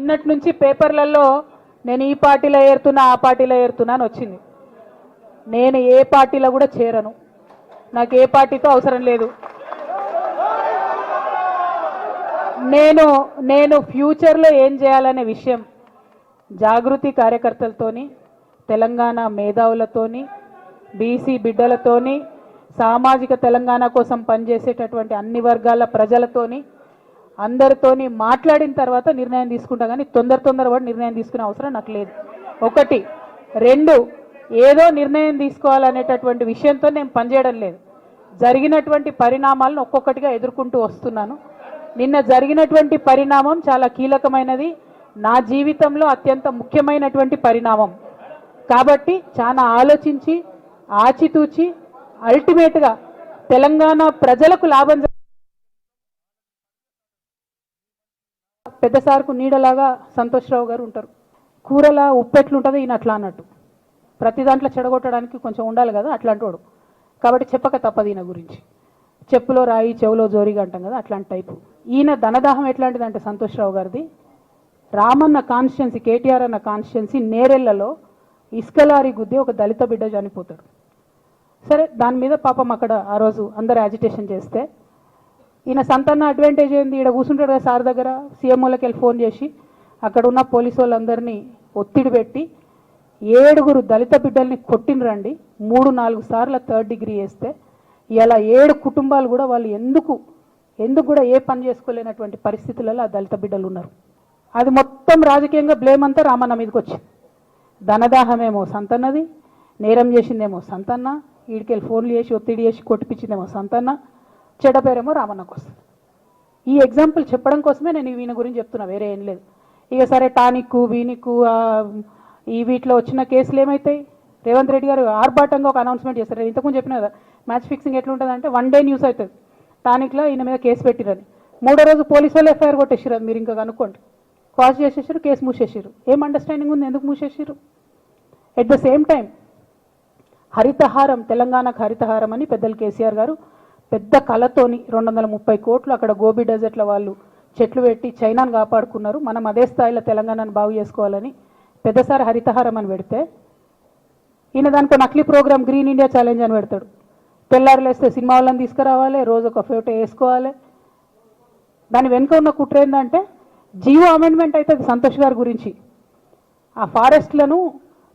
నిన్నటి నుంచి పేపర్లలో నేను ఈ పార్టీలో ఏరుతున్నా ఆ పార్టీలో ఏరుతున్నా అని వచ్చింది. నేను ఏ పార్టీలో కూడా చేరను. నాకు ఏ పార్టీతో అవసరం లేదు. నేను ఫ్యూచర్లో ఏం చేయాలనే విషయం జాగృతి కార్యకర్తలతోని, తెలంగాణ మేధావులతోని, బీసీ బిడ్డలతోని, సామాజిక తెలంగాణ కోసం పనిచేసేటటువంటి అన్ని వర్గాల ప్రజలతోని అందరితోని మాట్లాడిన తర్వాత నిర్ణయం తీసుకుంటా. కానీ తొందరపడి నిర్ణయం తీసుకునే అవసరం నాకు లేదు. ఒకటి. రెండు, ఏదో నిర్ణయం తీసుకోవాలనేటటువంటి విషయంతో నేను పనిచేయడం లేదు. జరిగినటువంటి పరిణామాలను ఒక్కొక్కటిగా ఎదుర్కొంటూ వస్తున్నాను. నిన్న జరిగినటువంటి పరిణామం చాలా కీలకమైనది, నా జీవితంలో అత్యంత ముఖ్యమైనటువంటి పరిణామం. కాబట్టి చాలా ఆలోచించి ఆచితూచి అల్టిమేట్గా తెలంగాణ ప్రజలకు లాభం. పెద్ద సార్కు నీడలాగా సంతోష్రావు గారు ఉంటారు. కూరలా ఉప్పు ఎట్లుంటుందో ఈయన అట్లా అన్నట్టు, ప్రతి దాంట్లో చెడగొట్టడానికి కొంచెం ఉండాలి కదా అట్లాంటి వాడు. కాబట్టి చెప్పక తప్పదు ఈయన గురించి. చెప్పులో రాయి చెవులో జోరిగా అంటాం కదా, అట్లాంటి టైపు. ఈయన ధనదాహం ఎట్లాంటిదంటే సంతోష్రావు గారిది, రామన్న కాన్స్టిట్యున్సీ, కేటీఆర్ అన్న కాన్స్టిట్యున్సీ నేరెళ్లలో ఇసుకలారి గుద్ది ఒక దళిత బిడ్డ చనిపోతాడు. సరే, దాని మీద పాపం అక్కడ ఆ రోజు అందరు యాజిటేషన్ చేస్తే ఈయన సంతన్న అడ్వాంటేజ్ ఏంది, ఈడ కూర్చుంటాడు కదా సార్ దగ్గర, సీఎంఓలకి వెళ్ళి ఫోన్ చేసి అక్కడ ఉన్న పోలీసు వాళ్ళందరినీ ఒత్తిడి పెట్టి 7 దళిత బిడ్డల్ని కొట్టినరండి. 3-4 సార్లు 3rd డిగ్రీ వేస్తే ఇలా 7 కుటుంబాలు కూడా వాళ్ళు ఎందుకు కూడా ఏ పని చేసుకోలేనటువంటి పరిస్థితులలో ఆ దళిత బిడ్డలు ఉన్నారు. అది మొత్తం రాజకీయంగా బ్లేమ్ అంతా రామన్న మీదకి వచ్చింది. ధనదాహమేమో సంతన్నది, నేరం చేసిందేమో సంతన్న, వీడికెళ్ళి ఫోన్లు చేసి ఒత్తిడి చేసి కొట్టిపించిందేమో సంతన్న, చెడ్డ పేరేమో రామన్నకు వస్తుంది. ఈ ఎగ్జాంపుల్ చెప్పడం కోసమే నేను వీని గురించి చెప్తున్నా, వేరే ఏం లేదు. ఇక సరే, టానిక్కు వీనిక్కు ఈ వీటిలో వచ్చిన కేసులు ఏమవుతాయి? రేవంత్ రెడ్డి గారు ఆర్భాటంగా ఒక అనౌన్స్మెంట్ చేస్తారు. ఇంతకుముందు చెప్పిన కదా, మ్యాచ్ ఫిక్సింగ్ ఎట్లుంటుందంటే 1 డే న్యూస్ అవుతుంది, టానిక్లో ఈయన మీద కేసు పెట్టిరని. 3వ రోజు పోలీసు వాళ్ళు ఎఫ్ఐఆర్ కొట్టేసారు. మీరు ఇంకా కనుక్కోండి. కాజ్ చేసేసారు, కేసు మూసేసారు. ఏం అండర్స్టాండింగ్ ఉంది, ఎందుకు మూసేసారు? At the same time Harithaharam, తెలంగాణకు హరితహారం అని పెద్దలు కేసీఆర్ గారు పెద్ద కళతోని 230 కోట్లు అక్కడ గోబీ డెజర్ట్ల వాళ్ళు చెట్లు పెట్టి చైనాను కాపాడుకున్నారు. మనం అదే స్థాయిలో తెలంగాణను బాగు చేసుకోవాలని పెద్దసారి హరితహారం అని పెడితే, ఈయన దానికి నకిలీ ప్రోగ్రామ్ గ్రీన్ ఇండియా ఛాలెంజ్ అని పెడతాడు. తెల్లారులేస్తే సినిమా వాళ్ళని తీసుకురావాలి, రోజు ఒక ఫోటో వేసుకోవాలి. దాని వెనుక ఉన్న కుట్ర ఏంటంటే జియో అమెండ్మెంట్ అవుతుంది సంతోష్ గారి గురించి. ఆ ఫారెస్ట్లను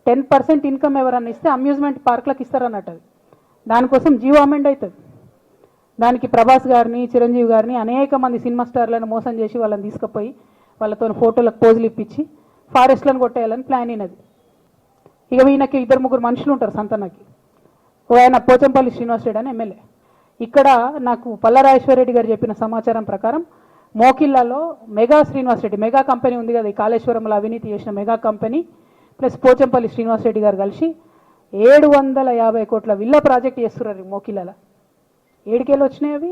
10% ఇన్కమ్ ఎవరన్నా ఇస్తే అమ్యూజ్మెంట్ పార్క్లకు ఇస్తారన్నట్టు. దానికోసం జియో అమెండ్ అవుతుంది. దానికి ప్రభాస్ గారిని, చిరంజీవి గారిని, అనేక మంది సినిమా స్టార్లను మోసం చేసి వాళ్ళని తీసుకుపోయి వాళ్ళతో ఫోటోలకు పోజులు ఇప్పించి ఫారెస్ట్లను కొట్టేయాలని ప్లాన్ అయినది. ఇక ఈయనకి 2-3 మనుషులు ఉంటారు సంతన్నకి. ఆయన పోచంపల్లి శ్రీనివాసరెడ్డి అని ఎమ్మెల్యే. ఇక్కడ నాకు పల్లరాజేశ్వరరెడ్డి గారు చెప్పిన సమాచారం ప్రకారం మోకిల్లాలో మెగా శ్రీనివాసరెడ్డి, మెగా కంపెనీ ఉంది కదా, ఈ కాళేశ్వరంలో అవినీతి చేసిన mega company plus Pochampally Srinivasareddy గారు కలిసి 750 కోట్ల విల్లా ప్రాజెక్ట్ చేస్తున్నారు మోకిల్లాలో. 7 కేళ్ళు వచ్చినాయి అవి,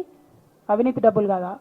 అవినీతి డబ్బులు కాదా?